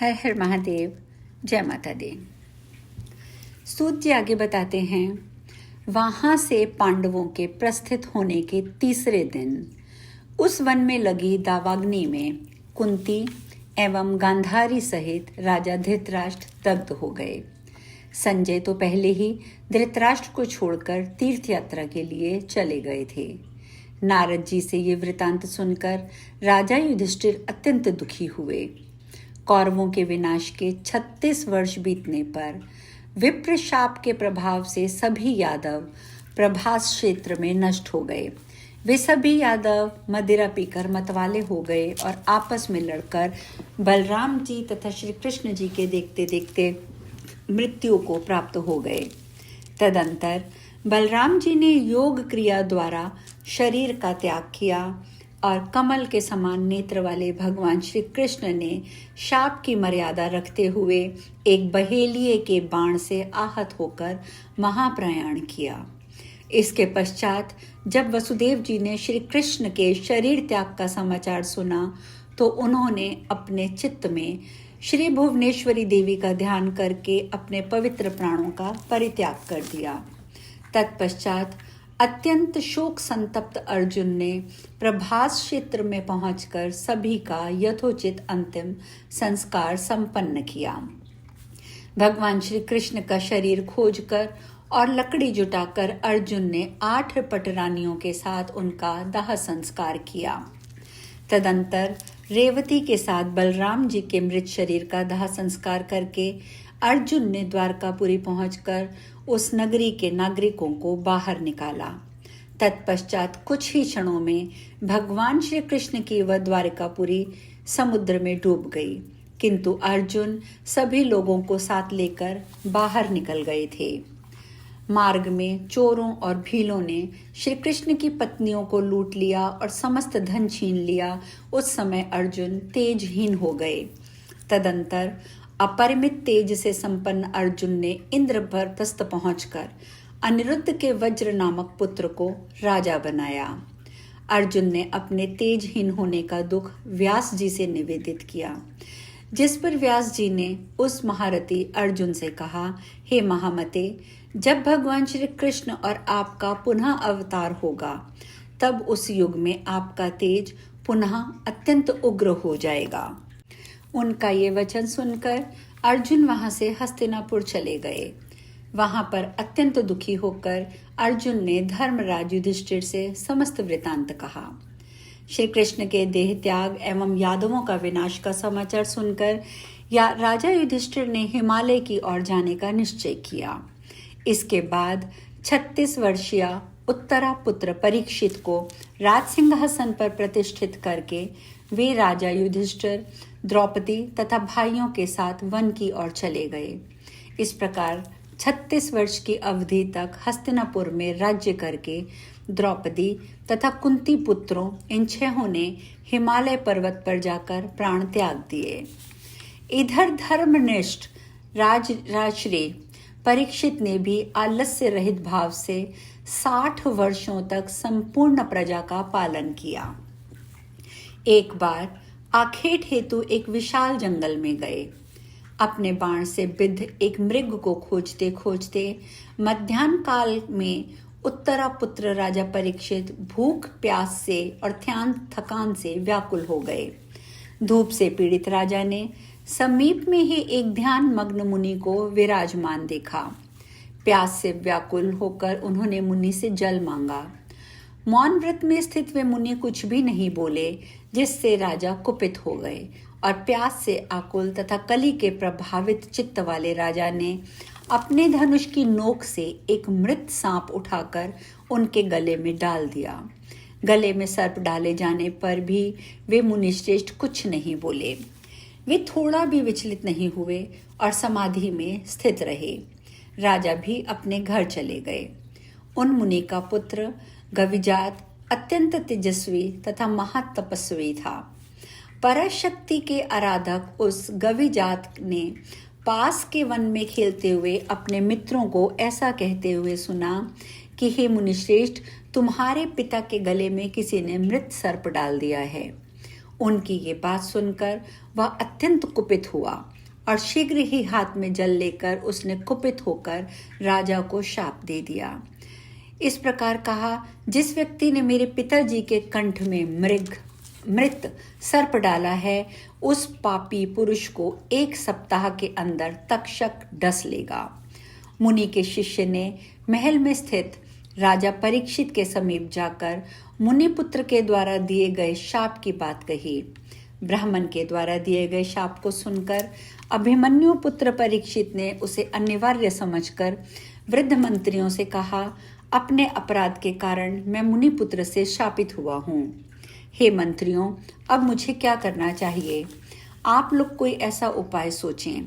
हर हर महादेव, जय माता दी। सूत जी आगे बताते हैं, वहां से पांडवों के प्रस्थित होने के तीसरे दिन उस वन में लगी दावाग्नि में कुंती एवं गांधारी सहित राजा धृतराष्ट्र दग्ध हो गए। संजय तो पहले ही धृतराष्ट्र को छोड़कर तीर्थ यात्रा के लिए चले गए थे। नारद जी से ये वृतांत सुनकर राजा युधिष्ठिर अत्यंत दुखी हुए। कौरवों के विनाश के 36 वर्ष बीतने पर विप्र शाप के प्रभाव से सभी यादव प्रभास क्षेत्र में नष्ट हो गए। वे सभी यादव मदिरा पीकर मतवाले हो गए और आपस में लड़कर बलराम जी तथा श्री कृष्ण जी के देखते देखते मृत्यु को प्राप्त हो गए। तदंतर बलराम जी ने योग क्रिया द्वारा शरीर का त्याग किया और कमल के समान नेत्र वाले भगवान श्री कृष्ण ने शाप की मर्यादा रखते हुए एक बहेलिए के बाण से आहत होकर महाप्रयाण किया। इसके पश्चात जब वसुदेव जी ने श्री कृष्ण के शरीर त्याग का समाचार सुना तो उन्होंने अपने चित्त में श्री भुवनेश्वरी देवी का ध्यान करके अपने पवित्र प्राणों का परित्याग कर दिया। तत्पश्चात अत्यंत शोक संतप्त अर्जुन ने प्रभास क्षेत्र में पहुंचकर सभी का यथोचित अंतिम संस्कार संपन्न किया। भगवान श्री कृष्ण का शरीर खोजकर और लकड़ी जुटाकर अर्जुन ने 8 पटरानियों के साथ उनका दाह संस्कार किया। तदंतर रेवती के साथ बलराम जी के मृत शरीर का दाह संस्कार करके अर्जुन ने द्वारकापुरी पहुंचकर उस नगरी के नागरिकों को बाहर निकाला। तत्पश्चात कुछ ही क्षणों में भगवान श्री कृष्ण की वह द्वारकापुरी समुद्र में डूब गई, किंतु अर्जुन सभी लोगों को साथ लेकर बाहर निकल गए थे। मार्ग में चोरों और भीलों ने श्री कृष्ण की पत्नियों को लूट लिया और समस्त धन छीन लिया। उस समय अर्जुन तेजहीन हो गए। तदंतर अपरिमित तेज से संपन्न अर्जुन ने इंद्रप्रस्थ पहुंचकर अनिरुद्ध के वज्र नामक पुत्र को राजा बनाया। अर्जुन ने अपने तेजहीन होने का दुख व्यास जी से निवेदित किया, जिस पर व्यास जी ने उस महारथी अर्जुन से कहा, हे महामते, जब भगवान श्री कृष्ण और आपका पुनः अवतार होगा तब उस युग में आपका तेज पुनः अत्यंत उग्र हो जाएगा। उनका ये वचन सुनकर अर्जुन वहां से हस्तिनापुर चले गए। वहां पर अत्यंत दुखी होकर अर्जुन ने धर्मराज युधिष्ठिर से समस्त वृतांत कहा। श्री कृष्ण के देह त्याग एवं यादवों का विनाश का समाचार सुनकर राजा युधिष्ठिर ने हिमालय की ओर जाने का निश्चय किया। इसके बाद 36 वर्षीय उत्तरा पुत्र परीक्षित को राज सिंहासन पर प्रतिष्ठित करके वे राजा युधिष्ठिर, द्रौपदी तथा भाइयों के साथ वन की ओर चले गए। इस प्रकार 36 वर्ष की अवधि तक हस्तिनापुर में राज्य करके द्रौपदी तथा कुंती पुत्रों इन 6 ने हिमालय पर्वत पर जाकर प्राण त्याग दिए। इधर धर्मनिष्ठ राजश्री परीक्षित ने भी आलस्य रहित भाव से 60 वर्षों तक संपूर्ण प्रजा का पालन किया। एक बार आखेट हेतु एक विशाल जंगल में गए। अपने बाण से बिद्ध एक मृग को खोजते खोजते मध्याह्न काल में उत्तरा पुत्र राजा परीक्षित भूख प्यास से और थकान से व्याकुल हो गए। धूप से पीड़ित राजा ने समीप में ही एक ध्यान मग्न मुनि को विराजमान देखा। प्यास से व्याकुल होकर उन्होंने मुनि से जल मांगा। मौन व्रत में स्थित वे मुनि कुछ भी नहीं बोले, जिससे राजा कुपित हो गए और प्यास से आकुल तथा कली के प्रभावित चित्त वाले राजा ने अपने धनुष की नोक से एक मृत सांप उठाकर उनके गले में डाल दिया। गले में सर्प डाले जाने पर भी वे मुनिश्रेष्ठ कुछ नहीं बोले। वे थोड़ा भी विचलित नहीं हुए और समाधि में स्थित रहे। राजा भी अपने घर चले गए। उन मुनि का पुत्र गविजात अत्यंत तेजस्वी तथा महातपस्वी था। पराशक्ति के आराधक उस गविजात ने पास के वन में खेलते हुए अपने मित्रों को ऐसा कहते हुए सुना कि हे मुनिश्रेष्ठ, तुम्हारे पिता के गले में किसी ने मृत सर्प डाल दिया है। उनकी ये बात सुनकर वह अत्यंत कुपित हुआ और शीघ्र ही हाथ में जल लेकर उसने कुपित होकर राजा को शाप दे दिया। इस प्रकार कहा, जिस व्यक्ति ने मेरे पिताजी के कंठ में मृत सर्प डाला है, उस पापी पुरुष को 1 सप्ताह के अंदर तक्षक डस लेगा। मुनि के शिष्य ने महल में स्थित राजा परीक्षित के समीप जाकर मुनिपुत्र के द्वारा दिए गए शाप की बात कही। ब्राह्मण के द्वारा दिए गए शाप को सुनकर अभिमन्यु पुत्र परीक्षित ने उसे अनिवार्य समझकर वृद्ध मंत्रियों से कहा, अपने अपराध के कारण मैं मुनिपुत्र से शापित हुआ हूँ। हे मंत्रियों, अब मुझे क्या करना चाहिए? आप लोग कोई ऐसा उपाय सोचें।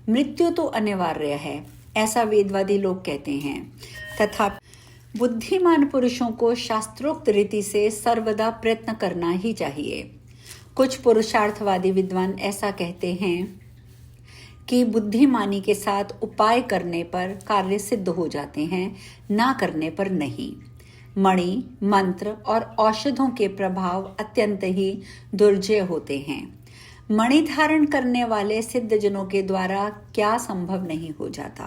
मृत्यु तो अनिवार्य है, ऐसा वेदवादी लोग कहते हैं, तथा बुद्धिमान पुरुषों को शास्त्रोक्त रीति से सर्वदा प्रयत्न करना ही चाहिए। कुछ पुरुषार्थवादी विद्वान ऐसा कहते हैं कि बुद्धिमानी के साथ उपाय करने पर कार्य सिद्ध हो जाते हैं, ना करने पर नहीं। मणि, मंत्र और औषधों के प्रभाव अत्यंत ही दुर्जय होते हैं। मणि धारण करने वाले सिद्धजनों के द्वारा क्या संभव नहीं हो जाता।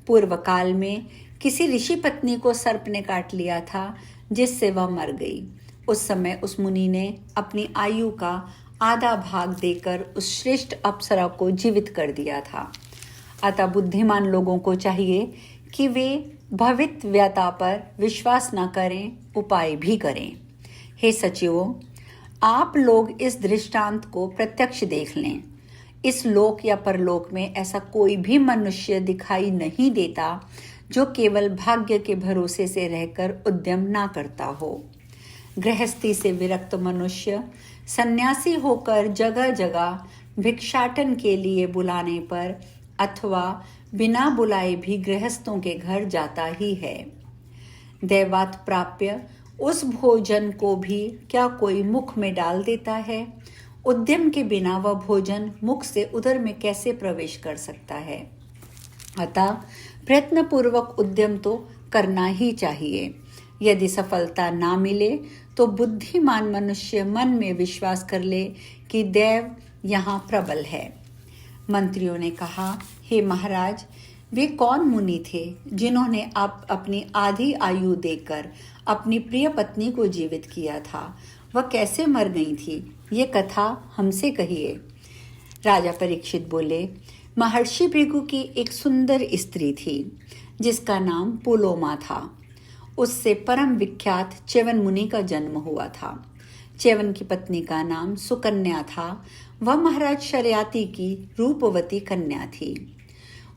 पूर्व काल में किसी ऋषि पत्नी को सर्प ने काट लिया था, जिससे वह मर गई। उस समय उस मुनि ने अपनी आयु का आधा भाग देकर उस श्रेष्ठ अप्सरा को जीवित कर दिया था। अतः बुद्धिमान लोगों को चाहिए कि वे भवितव्यता पर विश्वास न करें, उपाय भी करें। हे सचिवों, आप लोग इस दृष्टांत को प्रत्यक्ष देख लें। इस लोक या परलोक में ऐसा कोई भी मनुष्य दिखाई नहीं देता जो केवल भाग्य के भरोसे से रहकर उद्यम ना करता हो। गृहस्थी से विरक्त मनुष्य सन्यासी होकर जगह जगह भिक्षाटन के लिए बुलाने पर अथवा बिना बुलाए भी गृहस्थों के घर जाता ही है। दैवात प्राप्य उस भोजन को भी क्या कोई मुख में डाल देता है? उद्यम के बिना वह भोजन मुख से उदर में कैसे प्रवेश कर सकता है? अतः प्रयत्नपूर्वक उद्यम तो करना ही चाहिए। यदि सफलता ना मिले तो बुद्धिमान मनुष्य मन में विश्वास कर ले कि दैव यहाँ प्रबल है। मंत्रियों ने कहा, हे महाराज, वे कौन मुनि थे जिन्होंने आप अपनी आधी आयु देकर अपनी प्रिय पत्नी को जीवित किया था? वह कैसे मर गई थी? ये कथा हमसे कहिए। राजा परीक्षित बोले, महर्षि भृगु की एक सुंदर स्त्री थी जिसका नाम पुलोमा था। उससे परम विख्यात च्यवन मुनि का जन्म हुआ था। च्यवन की पत्नी का नाम सुकन्या था। वह महाराज शर्याति की रूपवती कन्या थी।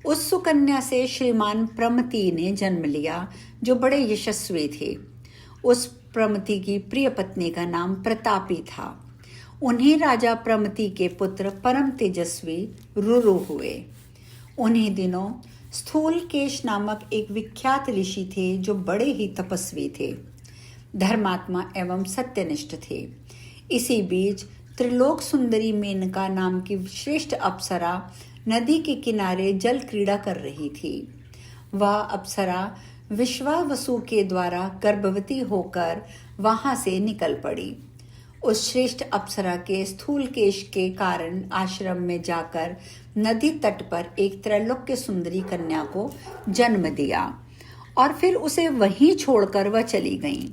उस सुकन्या से श्रीमान प्रमति ने जन्म लिया, जो बड़े यशस्वी थे। उस प्रमति की प्रिय पत्नी का नाम प्रतापी था। उन्हीं राजा प्रमति के पुत्र परम तेजस्वी रुरु हुए। उन्हीं दिनों स्थूलकेश नामक एक विख्यात ऋषि थे जो बड़े ही तपस्वी थे, धर्मात्मा एवं सत्यनिष्ठ थे। इसी बीच त्रिलोक सुंदरी मेनका नाम की श्रेष्ठ अप्सरा नदी के किनारे जल क्रीड़ा कर रही थी। वह अप्सरा विश्वावसु के द्वारा गर्भवती होकर वहां से निकल पड़ी। उस श्रेष्ठ अप्सरा के स्थूल केश के कारण आश्रम में जाकर नदी तट पर एक त्रैलोक्य सुंदरी कन्या को जन्म दिया और फिर उसे वहीं छोड़कर वह चली गईं।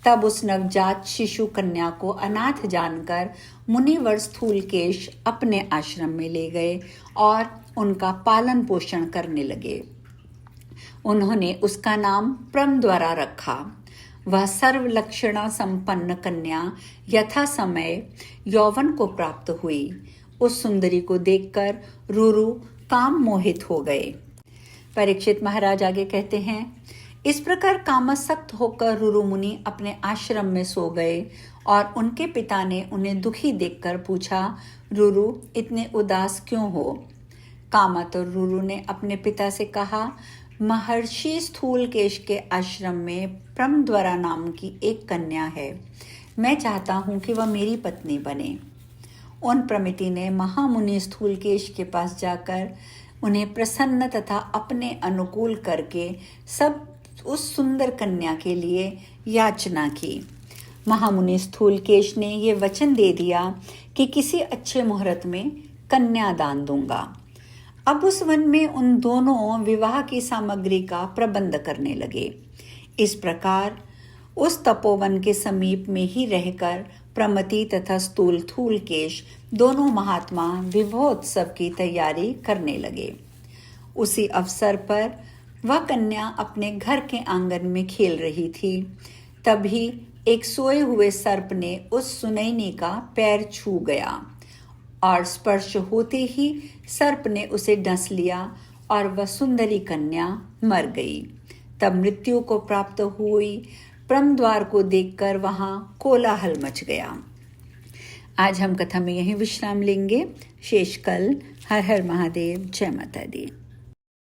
तब उस नवजात शिशु कन्या को अनाथ जानकर मुनिवर स्थूलकेश अपने आश्रम में ले गए और उनका पालन पोषण करने लगे। उन्होंने उसका नाम प्रम द्वारा रखा। वह सर्व लक्षणा संपन्न कन्या यथा समय यौवन को प्राप्त हुई। उस सुंदरी को देखकर रुरु काम मोहित हो गए। परीक्षित महाराज आगे कहते हैं, इस प्रकार कामासक्त होकर रुरु मुनि अपने आश्रम में सो गए और उनके पिता ने उन्हें दुखी देखकर पूछा, रुरु इतने उदास क्यों हो? कामत और रुरु ने अपने पिता से कहा, महर्षि स्थूलकेश के आश्रम में प्रमद्वरा नाम की एक कन्या है। मैं चाहता हूँ कि वह मेरी पत्नी बने। उन प्रमिति ने महामुनि स्थूलकेश के पास जाकर उन्हें प्रसन्न तथा अपने अनुकूल करके सब उस सुंदर कन्या के लिए याचना की। महामुनि स्थूलकेश ने ये वचन दे दिया कि किसी अच्छे मुहूर्त में कन्या दान दूंगा। अब उस वन में उन दोनों विवाह की सामग्री का प्रबंध करने लगे। इस प्रकार उस तपोवन के समीप में ही रहकर प्रमति तथा स्थूलकेश दोनों महात्मा विवाहोत्सव की तैयारी करने लगे। उसी अवसर पर वह कन्या अपने घर के आंगन में खेल रही थी। तभी एक सोए हुए सर्प ने उस सुनैनी का पैर छू गया और स्पर्श होते ही सर्प ने उसे डस लिया और वह सुंदरी कन्या मर गई। तब मृत्यु को प्राप्त हुई ब्रह्म द्वार को देखकर वहां कोलाहल मच गया। आज हम कथा में यहीं विश्राम लेंगे। शेष कल। हर हर महादेव। जय माता दी।